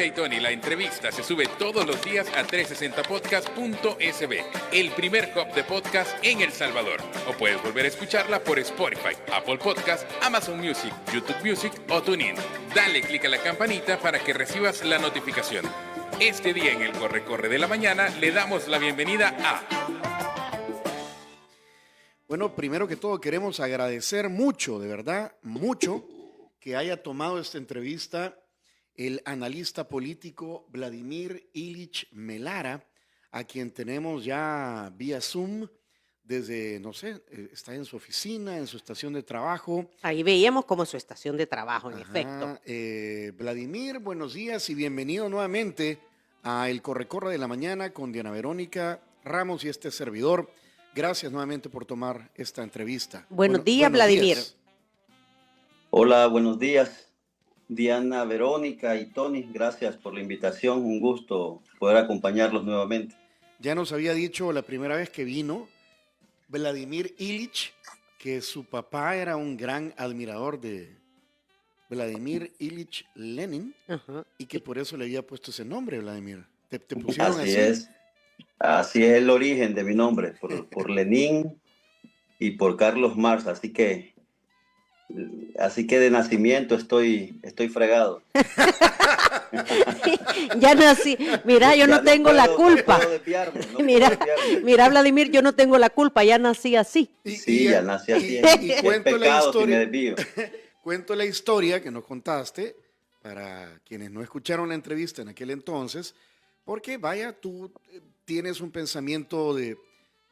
Verónica y Tony, la entrevista se sube todos los días a 360podcast.sb, el primer hub de podcast en El Salvador. O puedes volver a escucharla por Spotify, Apple Podcast, Amazon Music, YouTube Music o TuneIn. Dale clic a la campanita para que recibas la notificación. Este día en el Corre de la Mañana le damos la bienvenida a... Bueno, primero que todo queremos agradecer mucho, de verdad, mucho, que haya tomado esta entrevista el analista político Vladimir Ilich Melara, a quien tenemos ya vía Zoom desde, no sé, está en su oficina, en su estación de trabajo. Ahí veíamos como su estación de trabajo, en efecto. Vladimir, buenos días y bienvenido nuevamente a El Corre de la Mañana con Diana Verónica Ramos y este servidor. Gracias nuevamente por tomar esta entrevista. Buenos días, Vladimir. Días. Hola, buenos días, Diana, Verónica y Tony. Gracias por la invitación. Un gusto poder acompañarlos nuevamente. Ya nos había dicho la primera vez que vino Vladimir Ilich que su papá era un gran admirador de Vladimir Ilich Lenin. Ajá. Y que por eso le había puesto ese nombre, Vladimir. ¿Te pusieron así? Así es el origen de mi nombre, por Lenin y por Carlos Marx, así que de nacimiento estoy fregado. Ya nací, mira, yo no tengo la culpa. Mira, Vladimir, yo no tengo la culpa, ya nací así. Sí, ya nací así. Y cuento la historia. Cuento la historia que nos contaste para quienes no escucharon la entrevista en aquel entonces. Porque vaya, tú tienes un pensamiento de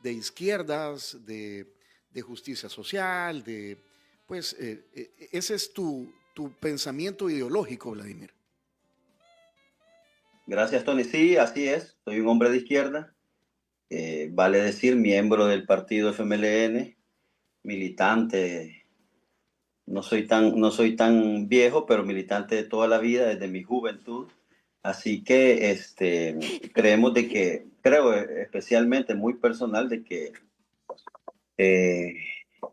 izquierdas, de justicia social, ese es tu pensamiento ideológico, Vladimir. Gracias, Tony. Sí, así es. Soy un hombre de izquierda, vale decir, miembro del partido FMLN, militante. No soy tan viejo, pero militante de toda la vida, desde mi juventud. Así que creo especialmente muy personal de que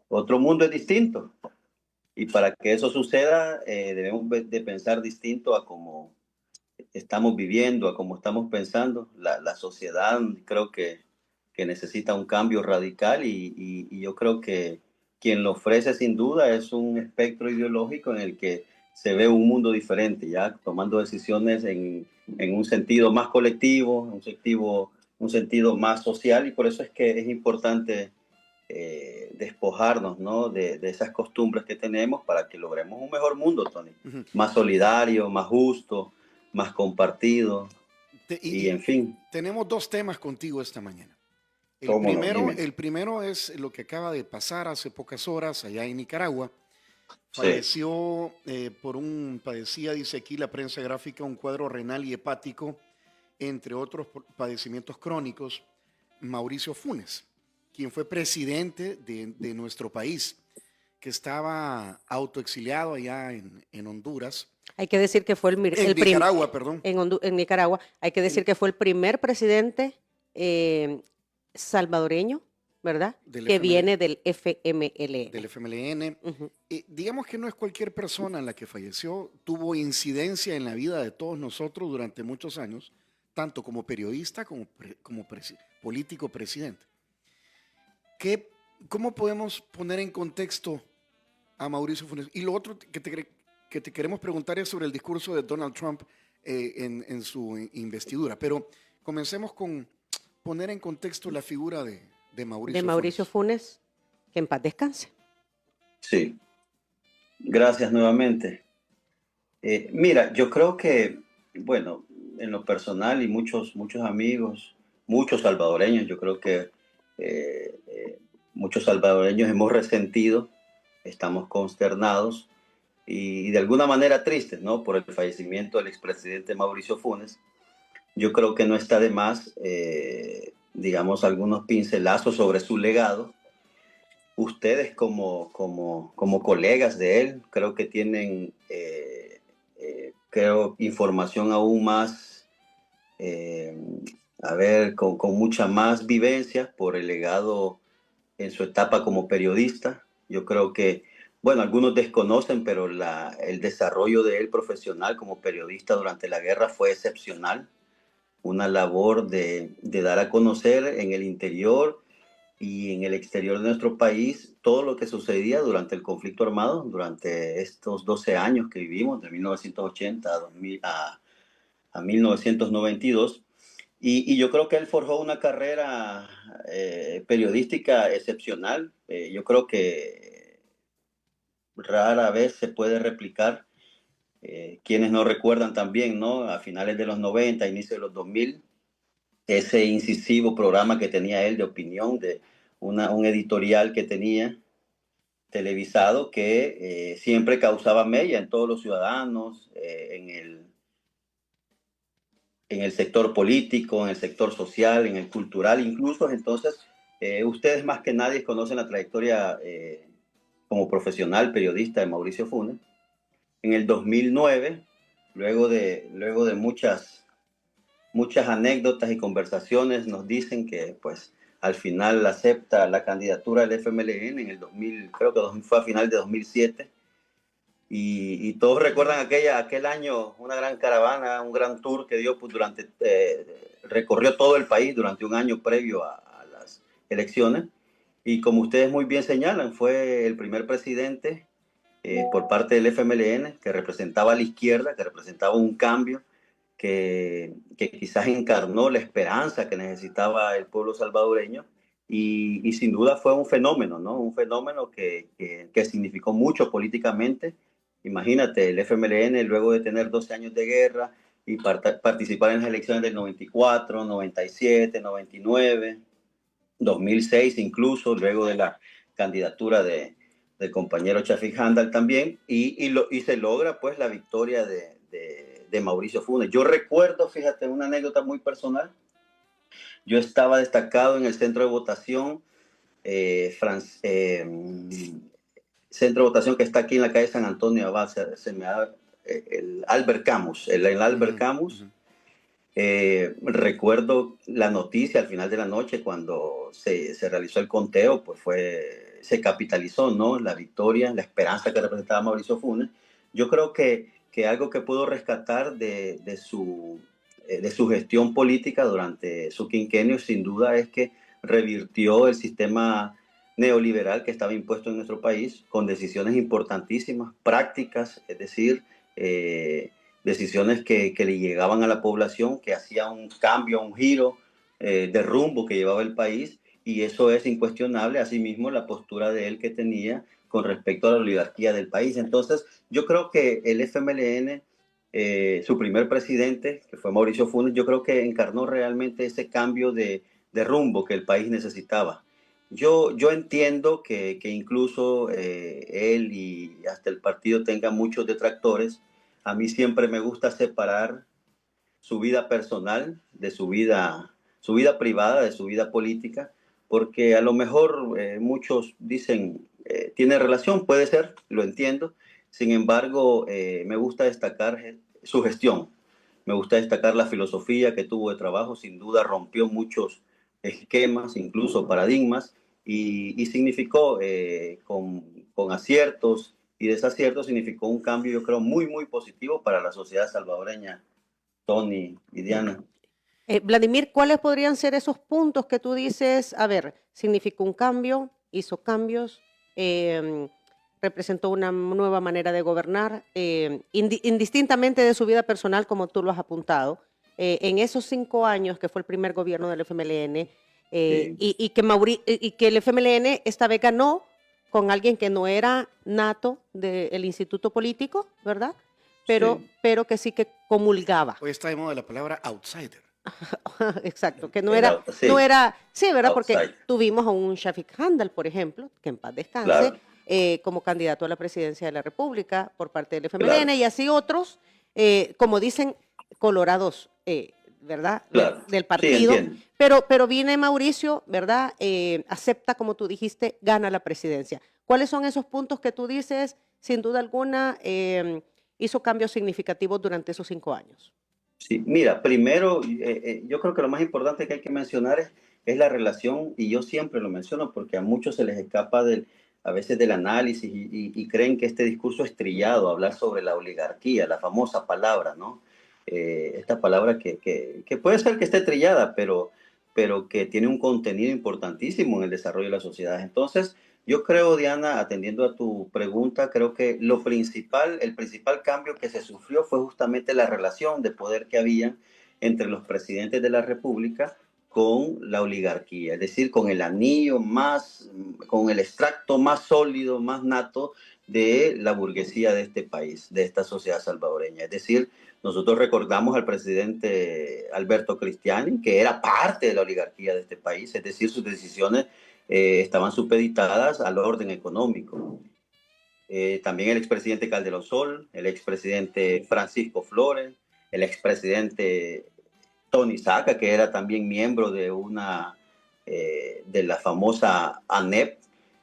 otro mundo es distinto. Y para que eso suceda, debemos de pensar distinto a cómo estamos viviendo, a cómo estamos pensando. La sociedad creo que necesita un cambio radical y yo creo que quien lo ofrece sin duda es un espectro ideológico en el que se ve un mundo diferente, ya tomando decisiones en un sentido más colectivo, un sentido más social, y por eso es que es importante despojarnos, ¿no? de esas costumbres que tenemos para que logremos un mejor mundo, Tony. Uh-huh. Más solidario, más justo, más compartido, y en fin. Tenemos dos temas contigo esta mañana. El primero es lo que acaba de pasar hace pocas horas allá en Nicaragua. Falleció padecía, dice aquí la prensa gráfica, un cuadro renal y hepático, entre otros padecimientos crónicos, Mauricio Funes, quien fue presidente de nuestro país, que estaba autoexiliado allá en Honduras. Hay que decir que fue Nicaragua, perdón. En Nicaragua, hay que decir que fue el primer presidente salvadoreño, ¿verdad? Que viene del FMLN. Del FMLN. Uh-huh. Digamos que no es cualquier persona la que falleció, tuvo incidencia en la vida de todos nosotros durante muchos años, tanto como periodista como político presidente. ¿Cómo podemos poner en contexto a Mauricio Funes? Y lo otro que te queremos preguntar es sobre el discurso de Donald Trump en su investidura. Pero comencemos con poner en contexto la figura de Mauricio Funes, que en paz descanse. Sí, gracias nuevamente. Mira, yo creo que, bueno, en lo personal y muchos amigos, muchos salvadoreños, yo creo que muchos salvadoreños hemos resentido, estamos consternados y de alguna manera tristes, ¿no? Por el fallecimiento del expresidente Mauricio Funes. Yo creo que no está de más, digamos, algunos pincelazos sobre su legado. Ustedes como colegas de él, creo que tienen, información aún más, con mucha más vivencia por el legado en su etapa como periodista. Yo creo que bueno, algunos desconocen, pero el desarrollo de él profesional como periodista durante la guerra fue excepcional. Una labor de dar a conocer en el interior y en el exterior de nuestro país todo lo que sucedía durante el conflicto armado, durante estos 12 años que vivimos, de 1980 a 1992. Y yo creo que él forjó una carrera periodística excepcional. Yo creo que rara vez se puede replicar. Quienes no recuerdan también, ¿no? A finales de los 90, inicio de los 2000, ese incisivo programa que tenía él de opinión, de un editorial que tenía televisado que siempre causaba mella en todos los ciudadanos, en el sector político, en el sector social, en el cultural, incluso. Entonces, ustedes más que nadie conocen la trayectoria como profesional periodista de Mauricio Funes. En el 2009, luego de muchas anécdotas y conversaciones, nos dicen que pues al final acepta la candidatura del FMLN en el 2000, creo que fue a final de 2007. Y todos recuerdan aquel año, una gran caravana, un gran tour que dio pues, recorrió todo el país durante un año previo a las elecciones. Y como ustedes muy bien señalan, fue el primer presidente por parte del FMLN que representaba a la izquierda, que representaba un cambio, que quizás encarnó la esperanza que necesitaba el pueblo salvadoreño. Y sin duda fue un fenómeno, ¿no? Un fenómeno que significó mucho políticamente. Imagínate, el FMLN, luego de tener 12 años de guerra y participar en las elecciones del 94, 97, 99, 2006 incluso, luego de la candidatura del compañero Chafik Handal también, y se logra pues la victoria de Mauricio Funes. Yo recuerdo, fíjate, una anécdota muy personal. Yo estaba destacado en el centro de votación, centro de votación que está aquí en la calle San Antonio Abad, el Albert Camus, el Albert Camus. Recuerdo la noticia al final de la noche cuando se realizó el conteo, pues se capitalizó, ¿no? La victoria, la esperanza que representaba Mauricio Funes. Yo creo que algo que puedo rescatar de su gestión política durante su quinquenio, sin duda, es que revirtió el sistema neoliberal que estaba impuesto en nuestro país con decisiones importantísimas, prácticas, es decir, decisiones que le llegaban a la población, que hacían un cambio, un giro de rumbo que llevaba el país, y eso es incuestionable. Asimismo, la postura de él que tenía con respecto a la oligarquía del país. Entonces, yo creo que el FMLN, su primer presidente, que fue Mauricio Funes, yo creo que encarnó realmente ese cambio de rumbo que el país necesitaba. Yo entiendo que incluso él y hasta el partido tengan muchos detractores. A mí siempre me gusta separar su vida personal de su vida privada, de su vida política, porque a lo mejor muchos dicen, tiene relación, puede ser, lo entiendo. Sin embargo, me gusta destacar su gestión, me gusta destacar la filosofía que tuvo de trabajo. Sin duda rompió muchos esquemas, incluso paradigmas, y significó con aciertos y desaciertos, significó un cambio, yo creo, muy, muy positivo para la sociedad salvadoreña, Tony y Diana. Vladimir, ¿cuáles podrían ser esos puntos que tú dices, a ver, significó un cambio, hizo cambios, representó una nueva manera de gobernar, indistintamente de su vida personal, como tú lo has apuntado, en esos 5 años que fue el primer gobierno del FMLN, sí. y que el FMLN esta vez ganó con alguien que no era nato del instituto político, ¿verdad? Pero que sí que comulgaba. Hoy está de moda la palabra outsider. Exacto, que no era, sí, ¿verdad? Outside. Porque tuvimos a un Chafik Handal, por ejemplo, que en paz descanse, claro, como candidato a la presidencia de la República por parte del FMLN, claro, y así otros, como dicen, colorados, ¿verdad? Claro. Del partido. Sí, pero viene Mauricio, ¿verdad? Acepta, como tú dijiste, gana la presidencia. ¿Cuáles son esos puntos que tú dices, sin duda alguna, hizo cambios significativos durante esos 5 años? Sí, mira, primero, yo creo que lo más importante que hay que mencionar es la relación, y yo siempre lo menciono porque a muchos se les escapa del a veces del análisis y creen que este discurso es trillado, hablar sobre la oligarquía, la famosa palabra, ¿no? Esta palabra que puede ser que esté trillada, pero que tiene un contenido importantísimo en el desarrollo de la sociedad. Entonces, yo creo, Diana, atendiendo a tu pregunta, creo que el principal cambio que se sufrió fue justamente la relación de poder que había entre los presidentes de la República con la oligarquía, es decir, con el anillo más, con el extracto más sólido, más nato de la burguesía de este país, de esta sociedad salvadoreña. Es decir, nosotros recordamos al presidente Alberto Cristiani, que era parte de la oligarquía de este país, es decir, sus decisiones estaban supeditadas al orden económico. También el expresidente Calderón Sol, el expresidente Francisco Flores, el expresidente Tony Saca, que era también miembro de de la famosa ANEP.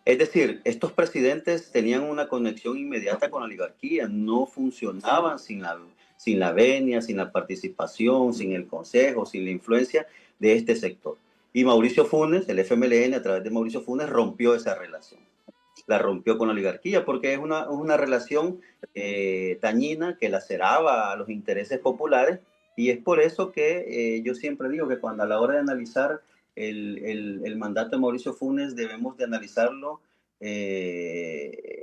Es decir, estos presidentes tenían una conexión inmediata con la oligarquía, no funcionaban sin la venia, sin la participación, sin el consejo, sin la influencia de este sector. Y Mauricio Funes, el FMLN, a través de Mauricio Funes, rompió esa relación. La rompió con la oligarquía porque es una relación dañina que laceraba a los intereses populares. Y es por eso que yo siempre digo que cuando a la hora de analizar el mandato de Mauricio Funes debemos de analizarlo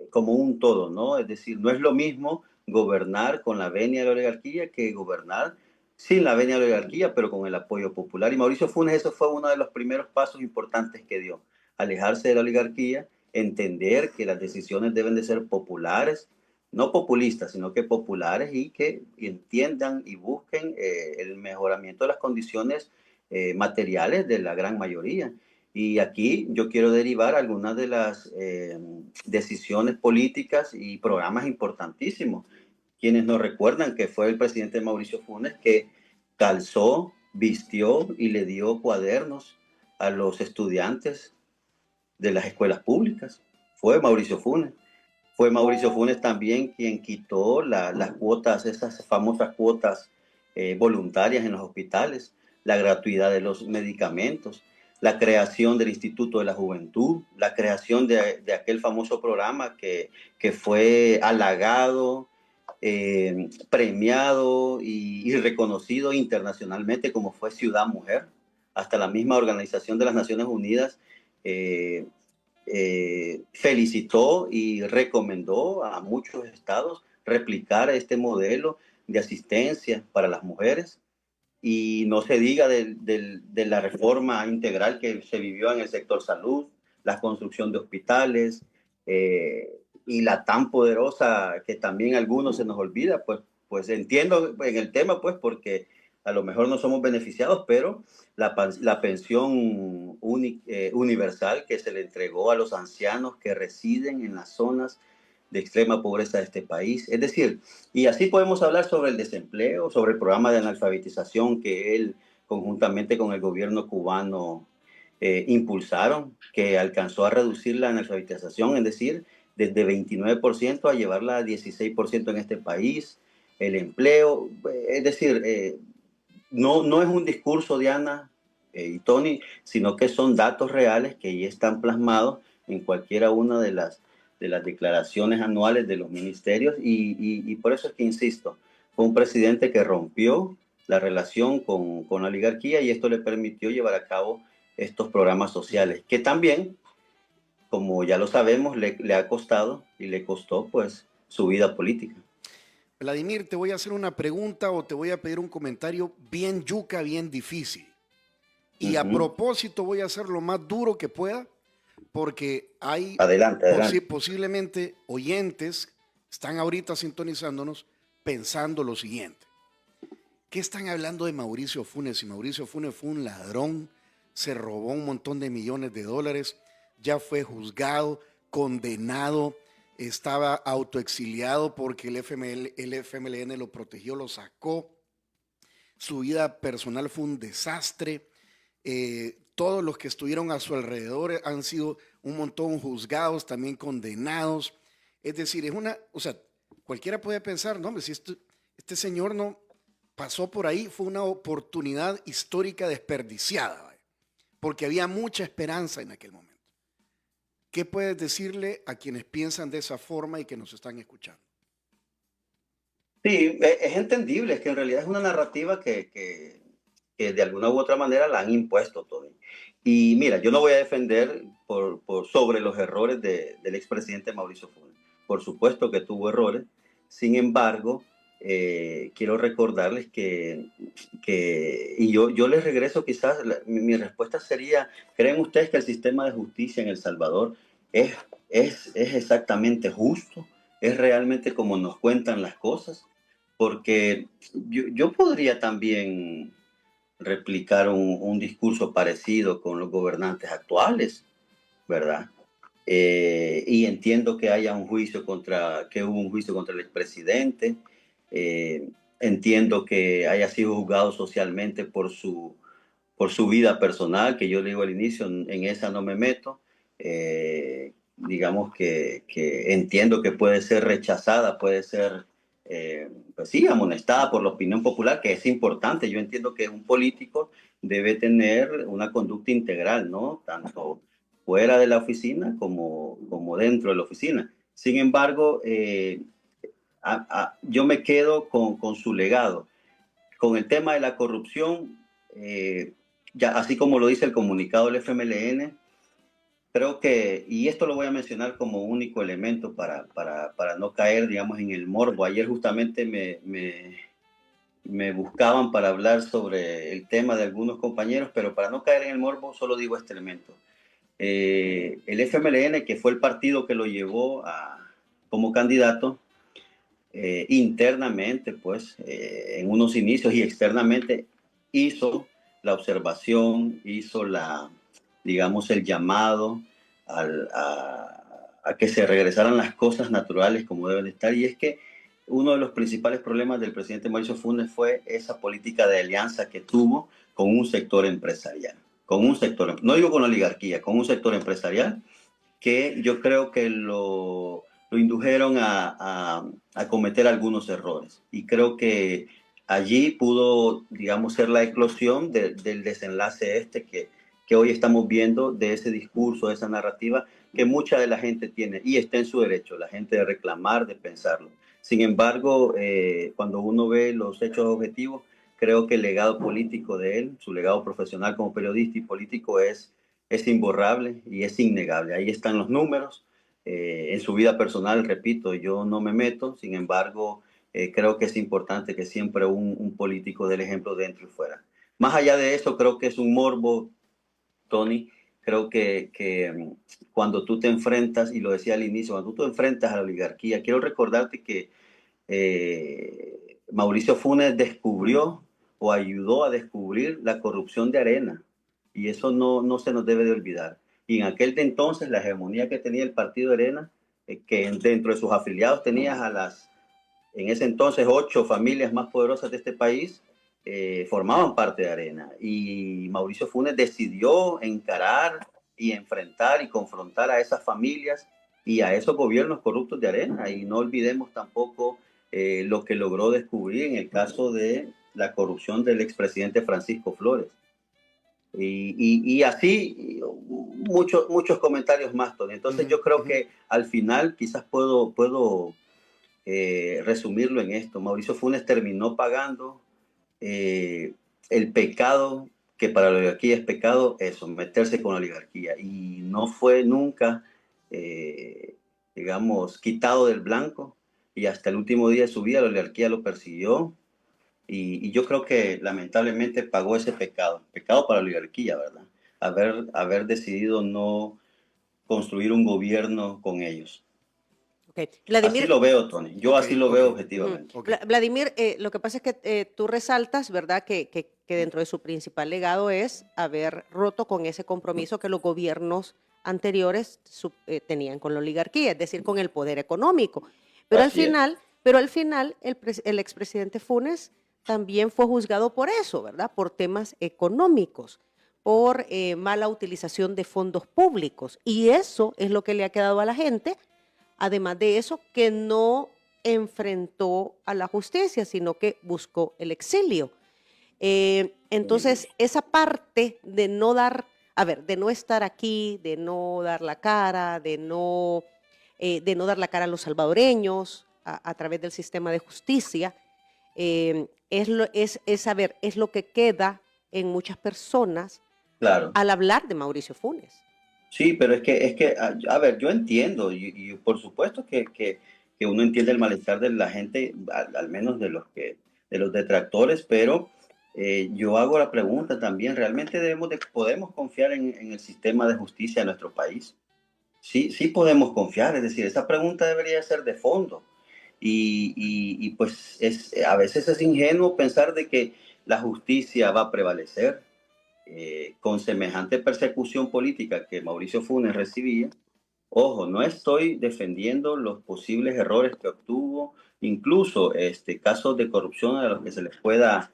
como un todo, ¿no? Es decir, no es lo mismo gobernar con la venia de la oligarquía que gobernar sin la venia de la oligarquía, pero con el apoyo popular. Y Mauricio Funes, eso fue uno de los primeros pasos importantes que dio, alejarse de la oligarquía, entender que las decisiones deben de ser populares, no populistas, sino que populares y que entiendan y busquen el mejoramiento de las condiciones materiales de la gran mayoría. Y aquí yo quiero derivar algunas de las decisiones políticas y programas importantísimos. Quienes nos recuerdan que fue el presidente Mauricio Funes que calzó, vistió y le dio cuadernos a los estudiantes de las escuelas públicas. Fue Mauricio Funes. Fue Mauricio Funes también quien quitó las cuotas, esas famosas cuotas voluntarias en los hospitales, la gratuidad de los medicamentos, la creación del Instituto de la Juventud, la creación de aquel famoso programa que fue halagado, premiado y reconocido internacionalmente como fue Ciudad Mujer. Hasta la misma Organización de las Naciones Unidas felicitó y recomendó a muchos estados replicar este modelo de asistencia para las mujeres. Y no se diga de la reforma integral que se vivió en el sector salud, la construcción de hospitales y la tan poderosa que también a algunos se nos olvida, pues entiendo en el tema, pues porque a lo mejor no somos beneficiados, pero la pensión universal que se le entregó a los ancianos que residen en las zonas de extrema pobreza de este país. Es decir, y así podemos hablar sobre el desempleo, sobre el programa de analfabetización que él, conjuntamente con el gobierno cubano, impulsaron, que alcanzó a reducir la analfabetización, es decir, desde 29% a llevarla a 16% en este país. El empleo, es decir, no es un discurso, Diana y Tony, sino que son datos reales que ya están plasmados en cualquiera una de las declaraciones anuales de los ministerios y por eso es que insisto, fue un presidente que rompió la relación con la oligarquía y esto le permitió llevar a cabo estos programas sociales, que también, como ya lo sabemos, le ha costado y le costó pues su vida política. Vladimir, te voy a hacer una pregunta o te voy a pedir un comentario bien yuca, bien difícil. Y a propósito voy a hacer lo más duro que pueda porque hay adelante. Posiblemente oyentes están ahorita sintonizándonos pensando lo siguiente. ¿Qué están hablando de Mauricio Funes? Si Mauricio Funes fue un ladrón, se robó un montón de millones de dólares, ya fue juzgado, condenado, estaba autoexiliado porque el FMLN lo protegió, lo sacó. Su vida personal fue un desastre. Todos los que estuvieron a su alrededor han sido un montón juzgados, también condenados. Es decir, cualquiera puede pensar, no, hombre, si este señor no pasó por ahí, fue una oportunidad histórica desperdiciada, ¿vale? Porque había mucha esperanza en aquel momento. ¿Qué puedes decirle a quienes piensan de esa forma y que nos están escuchando? Sí, es entendible, es que en realidad es una narrativa que de alguna u otra manera la han impuesto, Tony. Y mira, yo no voy a defender sobre los errores del expresidente Mauricio Funes. Por supuesto que tuvo errores. Sin embargo, quiero recordarles y yo les regreso quizás, mi respuesta sería, ¿creen ustedes que el sistema de justicia en El Salvador es, es exactamente justo? ¿Es realmente como nos cuentan las cosas? Porque yo podría también replicar un discurso parecido con los gobernantes actuales, ¿verdad? Y entiendo que haya que hubo un juicio contra el expresidente. eh, Entiendo que haya sido juzgado socialmente por su vida personal, que yo le digo al inicio, en esa no me meto. Digamos que entiendo que puede ser rechazada, puede ser, pues sí, amonestada por la opinión popular, que es importante. Yo entiendo que un político debe tener una conducta integral, ¿no? Tanto fuera de la oficina como dentro de la oficina. Sin embargo, yo me quedo con su legado. Con el tema de la corrupción, ya así como lo dice el comunicado del FMLN, creo que, y esto lo voy a mencionar como único elemento para no caer, digamos, en el morbo. Ayer justamente me buscaban para hablar sobre el tema de algunos compañeros, pero para no caer en el morbo solo digo este elemento. El FMLN, que fue el partido que lo llevó como candidato, internamente, pues, en unos inicios y externamente, hizo la observación, hizo digamos, el llamado a que se regresaran las cosas naturales como deben estar. Y es que uno de los principales problemas del presidente Mauricio Funes fue esa política de alianza que tuvo con un sector empresarial, no digo con la oligarquía, con un sector empresarial que yo creo que lo indujeron a cometer algunos errores. Y creo que allí pudo, digamos, ser la eclosión del desenlace que hoy estamos viendo, de ese discurso, de esa narrativa que mucha de la gente tiene y está en su derecho, la gente de reclamar, de pensarlo. Sin embargo, cuando uno ve los hechos objetivos, creo que el legado político de él, su legado profesional como periodista y político es imborrable y es innegable. Ahí están los números. En su vida personal, repito, yo no me meto. Sin embargo, creo que es importante que siempre un político dé el ejemplo dentro y fuera. Más allá de eso, creo que es un morbo, Tony. Creo que cuando tú te enfrentas, y lo decía al inicio, cuando tú te enfrentas a la oligarquía, quiero recordarte que Mauricio Funes descubrió o ayudó a descubrir la corrupción de Arena. Y eso no se nos debe de olvidar. Y en aquel de entonces, la hegemonía que tenía el partido Arena, que dentro de sus afiliados tenías en ese entonces, 8 familias más poderosas de este país, formaban parte de Arena. Y Mauricio Funes decidió encarar y enfrentar y confrontar a esas familias y a esos gobiernos corruptos de Arena. Y no olvidemos tampoco lo que logró descubrir en el caso de la corrupción del expresidente Francisco Flores. Y así muchos comentarios más, Tony. Entonces yo creo que al final quizás puedo resumirlo en esto. Mauricio Funes terminó pagando el pecado que para la oligarquía es pecado, eso, meterse con la oligarquía. Y no fue nunca, digamos, quitado del blanco. Y hasta el último día de su vida la oligarquía lo persiguió. Y yo creo que lamentablemente pagó ese pecado para la oligarquía, ¿verdad? Haber decidido no construir un gobierno con ellos. Okay. Vladimir, así lo veo, Tony. Yo así lo veo objetivamente. Vladimir, lo que pasa es que tú resaltas, ¿verdad?, que dentro de su principal legado es haber roto con ese compromiso que los gobiernos anteriores tenían con la oligarquía, es decir, con el poder económico. Pero al final, el expresidente Funes también fue juzgado por eso, ¿verdad?, por temas económicos, por mala utilización de fondos públicos. Y eso es lo que le ha quedado a la gente. Además de eso, que no enfrentó a la justicia, sino que buscó el exilio. Entonces, esa parte de no dar a ver, de no estar aquí, de no dar la cara, de no dar la cara a los salvadoreños a través del sistema de justicia, es lo que queda en muchas personas Claro. al hablar de Mauricio Funes. Sí, pero a ver, yo entiendo, y por supuesto que uno entiende el malestar de la gente, al menos de los detractores, pero yo hago la pregunta también, ¿realmente podemos confiar en el sistema de justicia de nuestro país? Sí, sí podemos confiar, es decir, esa pregunta debería ser de fondo. Y pues a veces es ingenuo pensar de que la justicia va a prevalecer con semejante persecución política que Mauricio Funes recibía. Ojo, no estoy defendiendo los posibles errores que obtuvo, incluso casos de corrupción a los que se les pueda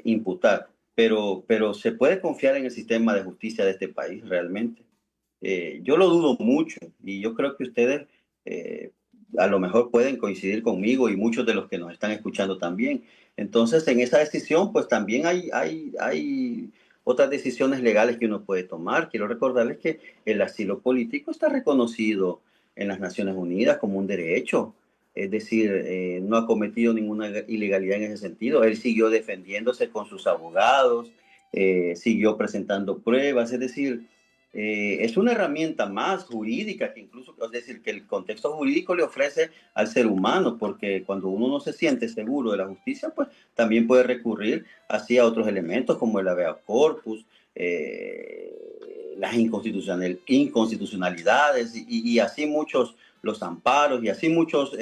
imputar, pero se puede confiar en el sistema de justicia de este país realmente. Yo lo dudo mucho y yo creo que ustedes a lo mejor pueden coincidir conmigo y muchos de los que nos están escuchando también. Entonces, en esa decisión, pues también hay otras decisiones legales que uno puede tomar. Quiero recordarles que el asilo político está reconocido en las Naciones Unidas como un derecho. Es decir, no ha cometido ninguna ilegalidad en ese sentido. Él siguió defendiéndose con sus abogados, siguió presentando pruebas. Es decir, es una herramienta más jurídica que incluso, es decir, que el contexto jurídico le ofrece al ser humano, porque cuando uno no se siente seguro de la justicia, pues también puede recurrir así a otros elementos como el habeas corpus, las inconstitucionalidades y así muchos, los amparos y así muchos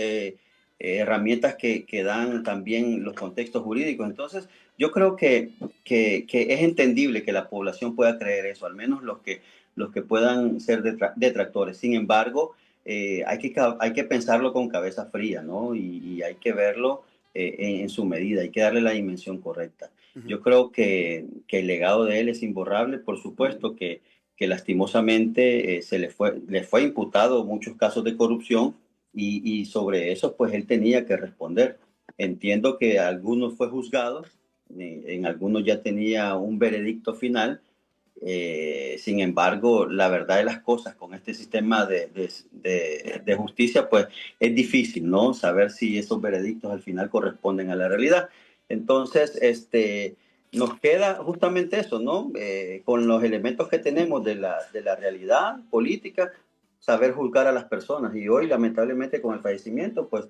herramientas que dan también los contextos jurídicos. Entonces, yo creo que es entendible que la población pueda creer eso, al menos los que puedan ser detractores. Sin embargo, hay que pensarlo con cabeza fría, ¿no? Y hay que verlo en su medida, hay que darle la dimensión correcta. Yo creo que el legado de él es imborrable, por supuesto que lastimosamente le fue imputado muchos casos de corrupción y sobre eso pues él tenía que responder. Entiendo que algunos fue juzgado, en algunos ya tenía un veredicto final. Sin embargo, la verdad de las cosas con este sistema de justicia, pues es difícil, ¿no? Saber si esos veredictos al final corresponden a la realidad. Entonces, nos queda justamente eso, ¿no? Con los elementos que tenemos de la realidad política, saber juzgar a las personas. Y hoy, lamentablemente, con el fallecimiento, pues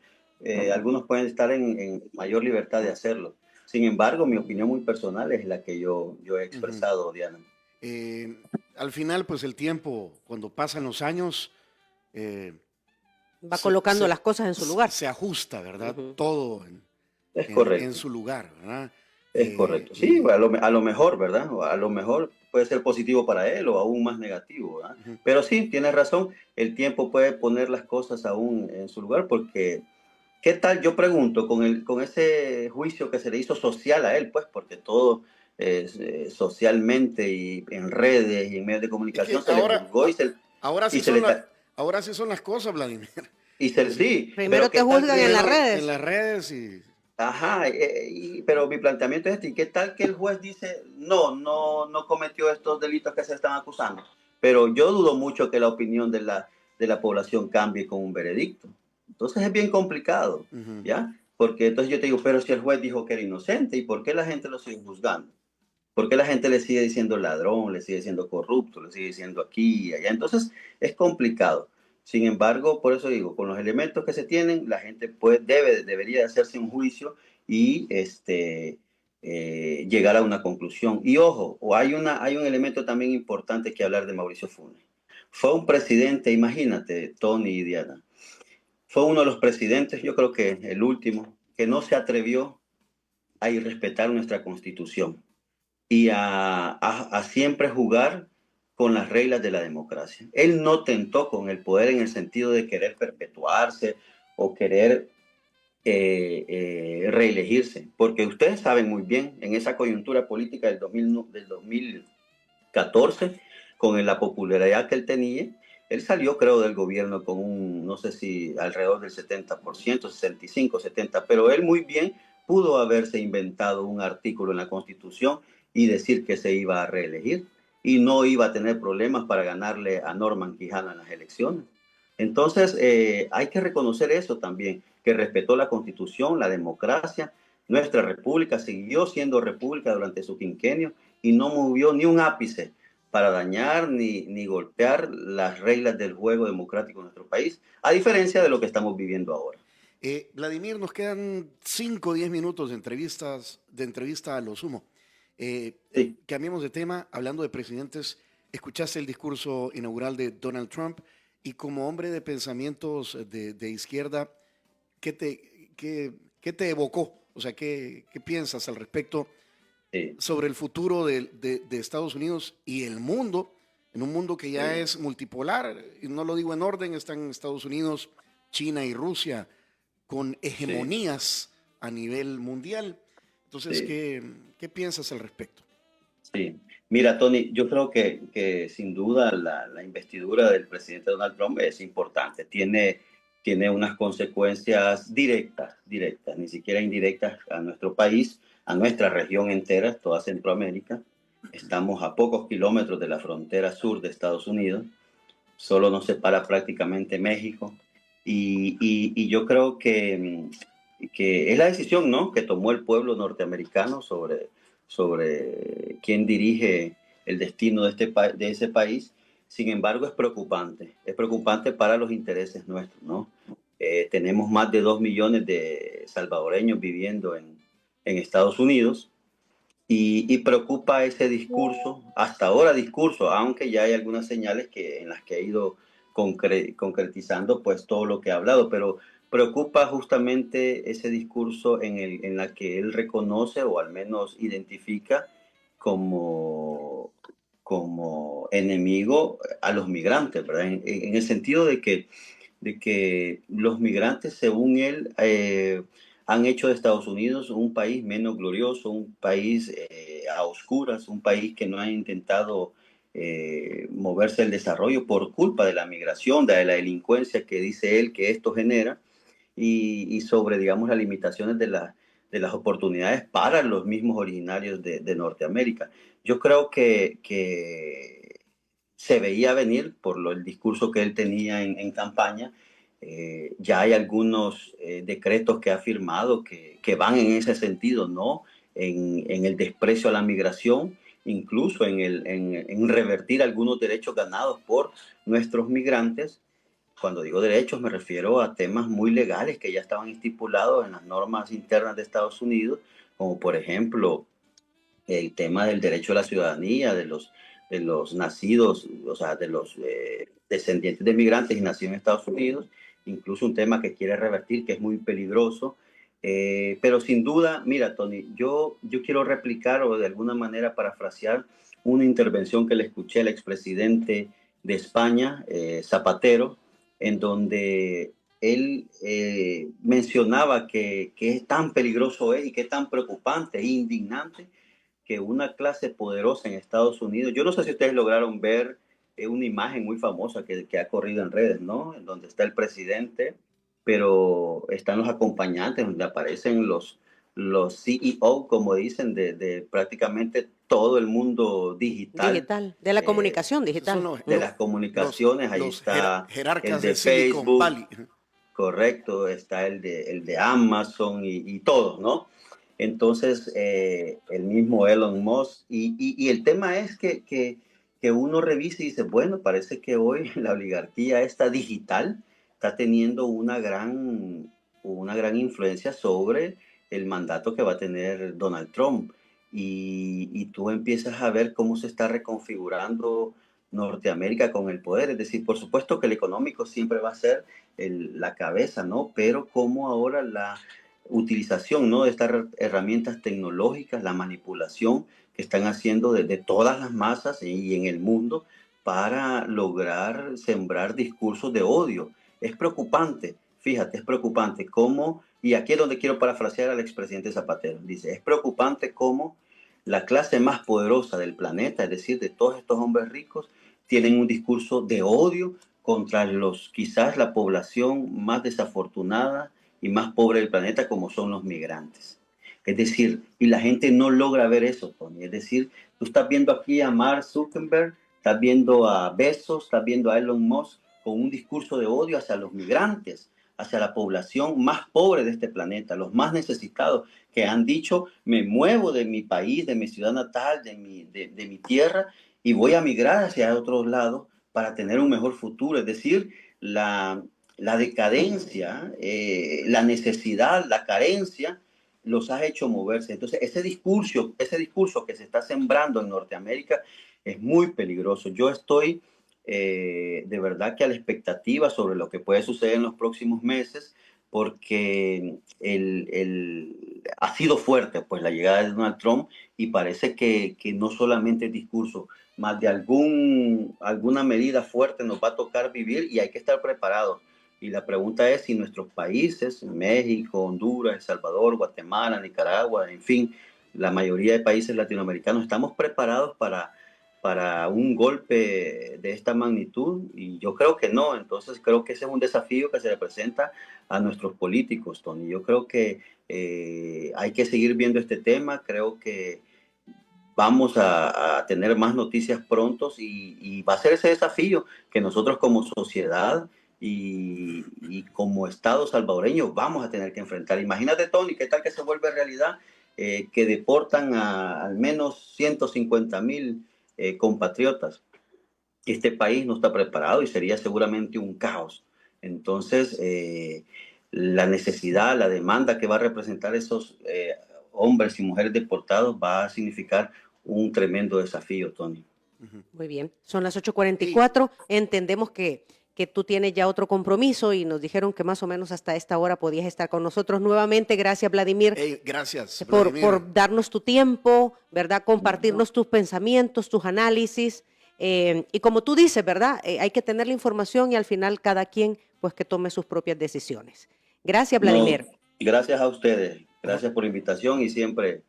algunos pueden estar en mayor libertad de hacerlo. Sin embargo, mi opinión muy personal es la que yo he expresado, Diana. Al final, pues el tiempo, cuando pasan los años, va colocando las cosas en su lugar. Se ajusta, ¿verdad? Todo en su lugar, ¿verdad? Es correcto. Sí, a lo mejor, ¿verdad? A lo mejor puede ser positivo para él o aún más negativo, ¿verdad? Pero sí, tienes razón, el tiempo puede poner las cosas aún en su lugar porque, ¿qué tal? Yo pregunto, con ese juicio que se le hizo social a él, pues, porque todo socialmente y en redes y en medios de comunicación se le juzgó y se ahora sí son las cosas, Vladimir. Sí, primero te juzgan en las redes. En las redes y... Ajá, pero mi planteamiento es ¿y qué tal que el juez dice no cometió estos delitos que se están acusando? Pero yo dudo mucho que la opinión de la población cambie con un veredicto. Entonces es bien complicado, ¿ya? Porque entonces yo te digo, pero si el juez dijo que era inocente, ¿y por qué la gente lo sigue juzgando? ¿Por qué la gente le sigue diciendo ladrón, le sigue diciendo corrupto, le sigue diciendo aquí y allá? Entonces es complicado. Sin embargo, por eso digo, con los elementos que se tienen, la gente debería hacerse un juicio y llegar a una conclusión. Y ojo, hay un elemento también importante que hablar de Mauricio Funes. Fue un presidente, imagínate, Tony y Diana, fue uno de los presidentes, yo creo que el último, que no se atrevió a irrespetar nuestra Constitución y a siempre jugar con las reglas de la democracia. Él no tentó con el poder en el sentido de querer perpetuarse o querer reelegirse, porque ustedes saben muy bien, en esa coyuntura política del 2014, con la popularidad que él tenía, él salió, creo, del gobierno con no sé si alrededor del 70%, 65, 70%, pero él muy bien pudo haberse inventado un artículo en la Constitución y decir que se iba a reelegir. y no iba a tener problemas para ganarle a Norman Quijano en las elecciones. Entonces, hay que reconocer eso también, que respetó la Constitución, la democracia. Nuestra república siguió siendo república durante su quinquenio y no movió ni un ápice para dañar ni golpear las reglas del juego democrático en nuestro país, a diferencia de lo que estamos viviendo ahora. Vladimir, nos quedan 5 o 10 minutos de entrevista a lo sumo. Sí. Cambiemos de tema, hablando de presidentes. Escuchaste el discurso inaugural de Donald Trump y como hombre de pensamientos de izquierda, ¿qué te evocó? O sea, ¿qué piensas al respecto sobre el futuro de Estados Unidos y el mundo, en un mundo que ya es multipolar? Y no lo digo en orden, están Estados Unidos, China y Rusia con hegemonías a nivel mundial. Entonces, ¿qué piensas al respecto? Sí, mira, Tony, yo creo que sin duda la investidura del presidente Donald Trump es importante. Tiene unas consecuencias directas, ni siquiera indirectas a nuestro país, a nuestra región entera, toda Centroamérica. Estamos a pocos kilómetros de la frontera sur de Estados Unidos. Solo nos separa prácticamente México. Y yo creo que es la decisión, ¿no?, que tomó el pueblo norteamericano sobre quién dirige el destino de ese país. Sin embargo, es preocupante para los intereses nuestros, ¿no? Tenemos más de 2 millones de salvadoreños viviendo en Estados Unidos y preocupa ese discurso, hasta ahora discurso, aunque ya hay algunas señales en las que ha ido concretizando pues todo lo que ha hablado, pero preocupa justamente ese discurso en la que él reconoce o al menos identifica como enemigo a los migrantes, ¿verdad? En el sentido de que los migrantes, según él, han hecho de Estados Unidos un país menos glorioso, un país a oscuras, un país que no ha intentado moverse el desarrollo por culpa de la migración, de la delincuencia que dice él que esto genera, y sobre, digamos, las limitaciones de las oportunidades para los mismos originarios de Norteamérica. Yo creo que se veía venir por el discurso que él tenía en campaña. Ya hay algunos decretos que ha firmado que van en ese sentido, ¿no? En el desprecio a la migración, incluso en revertir algunos derechos ganados por nuestros migrantes. Cuando digo derechos me refiero a temas muy legales que ya estaban estipulados en las normas internas de Estados Unidos, como por ejemplo el tema del derecho a la ciudadanía de los nacidos, o sea, de los descendientes de migrantes y nacidos en Estados Unidos, incluso un tema que quiere revertir, que es muy peligroso. Pero sin duda, mira, Tony, yo quiero replicar o de alguna manera parafrasear una intervención que le escuché al expresidente de España, Zapatero, en donde él mencionaba que es tan peligroso y que es tan preocupante e indignante que una clase poderosa en Estados Unidos, yo no sé si ustedes lograron ver una imagen muy famosa que ha corrido en redes, ¿no? En donde está el presidente, pero están los acompañantes, donde aparecen los CEO, como dicen, de prácticamente todo el mundo digital. Digital, de la comunicación digital. De las comunicaciones, ahí está el de Facebook, correcto, está el de Amazon y todos, ¿no? Entonces, el mismo Elon Musk, y el tema es que uno revisa y dice, bueno, parece que hoy la oligarquía esta digital está teniendo una gran influencia sobre el mandato que va a tener Donald Trump. Y tú empiezas a ver cómo se está reconfigurando Norteamérica con el poder. Es decir, por supuesto que el económico siempre va a ser la cabeza, ¿no? Pero cómo ahora la utilización, ¿no?, de estas herramientas tecnológicas, la manipulación que están haciendo de todas las masas y en el mundo para lograr sembrar discursos de odio. Es preocupante, fíjate, es preocupante cómo, y aquí es donde quiero parafrasear al expresidente Zapatero, dice, es preocupante cómo la clase más poderosa del planeta, es decir, de todos estos hombres ricos, tienen un discurso de odio contra quizás la población más desafortunada y más pobre del planeta, como son los migrantes. Es decir, y la gente no logra ver eso, Tony. Es decir, tú estás viendo aquí a Mark Zuckerberg, estás viendo a Bezos, estás viendo a Elon Musk con un discurso de odio hacia los migrantes, hacia la población más pobre de este planeta, los más necesitados, que han dicho, me muevo de mi país, de mi ciudad natal, de mi tierra, y voy a migrar hacia otros lados para tener un mejor futuro. Es decir, la decadencia, la necesidad, la carencia, los ha hecho moverse. Entonces, ese discurso que se está sembrando en Norteamérica es muy peligroso. Yo estoy de verdad que a la expectativa sobre lo que puede suceder en los próximos meses, porque ha sido fuerte pues la llegada de Donald Trump, y parece que no solamente el discurso, más de alguna medida fuerte nos va a tocar vivir, y hay que estar preparados. Y la pregunta es si nuestros países, México, Honduras, El Salvador, Guatemala, Nicaragua, en fin, la mayoría de países latinoamericanos, estamos preparados para un golpe de esta magnitud, y yo creo que no. Entonces creo que ese es un desafío que se le presenta a nuestros políticos, Tony. Yo creo que hay que seguir viendo este tema. Creo que vamos a tener más noticias pronto, y va a ser ese desafío que nosotros como sociedad y como Estado salvadoreño vamos a tener que enfrentar. Imagínate, Tony, qué tal que se vuelve realidad que deportan al menos 150,000 compatriotas. Este país no está preparado y sería seguramente un caos. Entonces, la necesidad, la demanda que va a representar esos hombres y mujeres deportados va a significar un tremendo desafío, Tony. Muy bien, son las 8:44. Entendemos que tú tienes ya otro compromiso, y nos dijeron que más o menos hasta esta hora podías estar con nosotros nuevamente. Gracias, Vladimir. Gracias, Vladimir. Por darnos tu tiempo, ¿verdad? Compartirnos tus pensamientos, tus análisis. Y como tú dices, ¿verdad? Hay que tener la información, y al final cada quien pues que tome sus propias decisiones. Gracias, Vladimir. No, gracias a ustedes. Gracias por la invitación, y siempre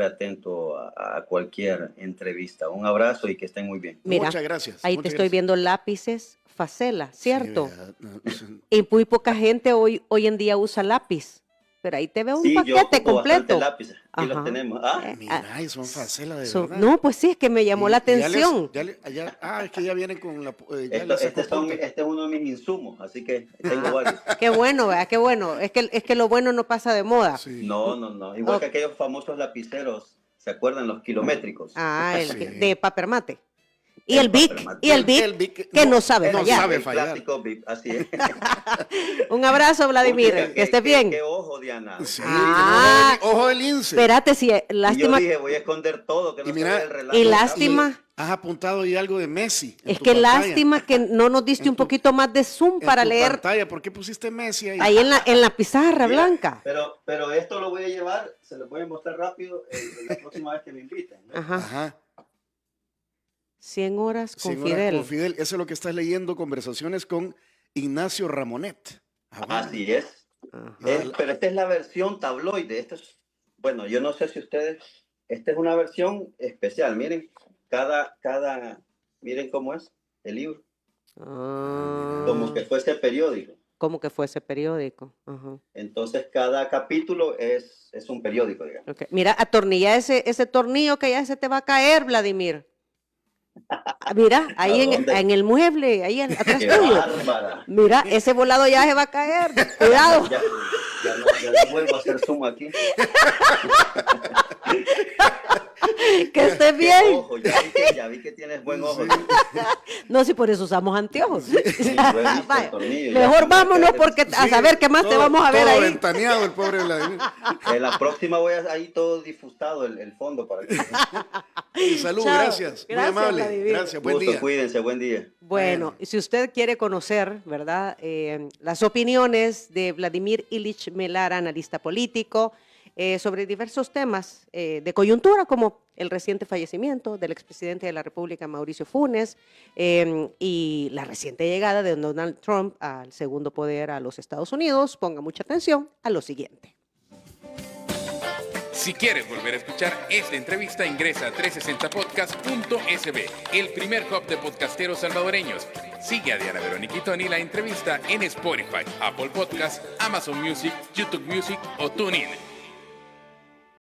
atento a cualquier entrevista. Un abrazo y que estén muy bien. Mira, muchas gracias. Ahí te estoy viendo lápices Facela, ¿cierto? Sí, y muy poca gente hoy en día usa lápiz, pero ahí te veo un paquete completo. Lápices. Aquí los tenemos. Mira, y son Facela de verdad. No, pues sí, es que me llamó la atención. Es que ya vienen con la... este es uno de mis insumos, así que tengo varios. Qué bueno, ¿verdad? Qué bueno. Es que lo bueno no pasa de moda. Sí. No. Igual que aquellos famosos lapiceros, ¿se acuerdan? Los kilométricos. De Papermate. Y el Vic, que no sabe fallar. No sabe fallar. El clásico Vic, así es. Un abrazo, Vladimir. Que estés bien. Qué ojo, Diana. Sí, ojo del lince. Espérate, si lástima. Y yo dije, voy a esconder todo, que no se vea el relato. Y lástima. Has apuntado ahí algo de Messi. Es que lástima que no nos diste un poquito más de zoom para leer. Pantalla. ¿Por qué pusiste Messi ahí? Ahí en la pizarra blanca. Pero esto lo voy a llevar, se lo voy a mostrar rápido la próxima vez que me inviten, ¿no? Ajá. 100 horas con Fidel. Eso es lo que estás leyendo, conversaciones con Ignacio Ramonet. Así es. Pero esta es la versión tabloide. Bueno, yo no sé si ustedes... Esta es una versión especial. Miren, miren cómo es el libro. Como que fuese periódico. Ajá. Entonces, cada capítulo es un periódico, digamos. Okay. Mira, atornilla ese tornillo que ya se te va a caer, Vladimir. Mira, ahí en el mueble, ahí atrás tuyo. Bárbara. Mira, ese volado ya se va a caer. Cuidado. Ya no vuelvo a hacer zoom aquí. Que estés bien. Ojo, ya vi que tienes buen ojo. Sí. No, si por eso usamos anteojos. Sí, mejor vámonos, porque a saber qué más te vamos a ver ahí. Ventaneado el pobre Vladimir. En la próxima voy a ahí todo difustado el fondo para que... Salud, gracias. Muy amable. Vladimir. Gracias, buen día. Cuídense, buen día. Bueno, y si usted quiere conocer, ¿verdad? Las opiniones de Vladimir Ilich Melara, analista político, sobre diversos temas de coyuntura, como el reciente fallecimiento del expresidente de la República, Mauricio Funes, y la reciente llegada de Donald Trump al segundo poder a los Estados Unidos, ponga mucha atención a lo siguiente. Si quieres volver a escuchar esta entrevista, ingresa a 360podcast.sb, el primer hub de podcasteros salvadoreños. Sigue a Diana Verónica y Tony la entrevista en Spotify, Apple Podcasts, Amazon Music, YouTube Music o TuneIn.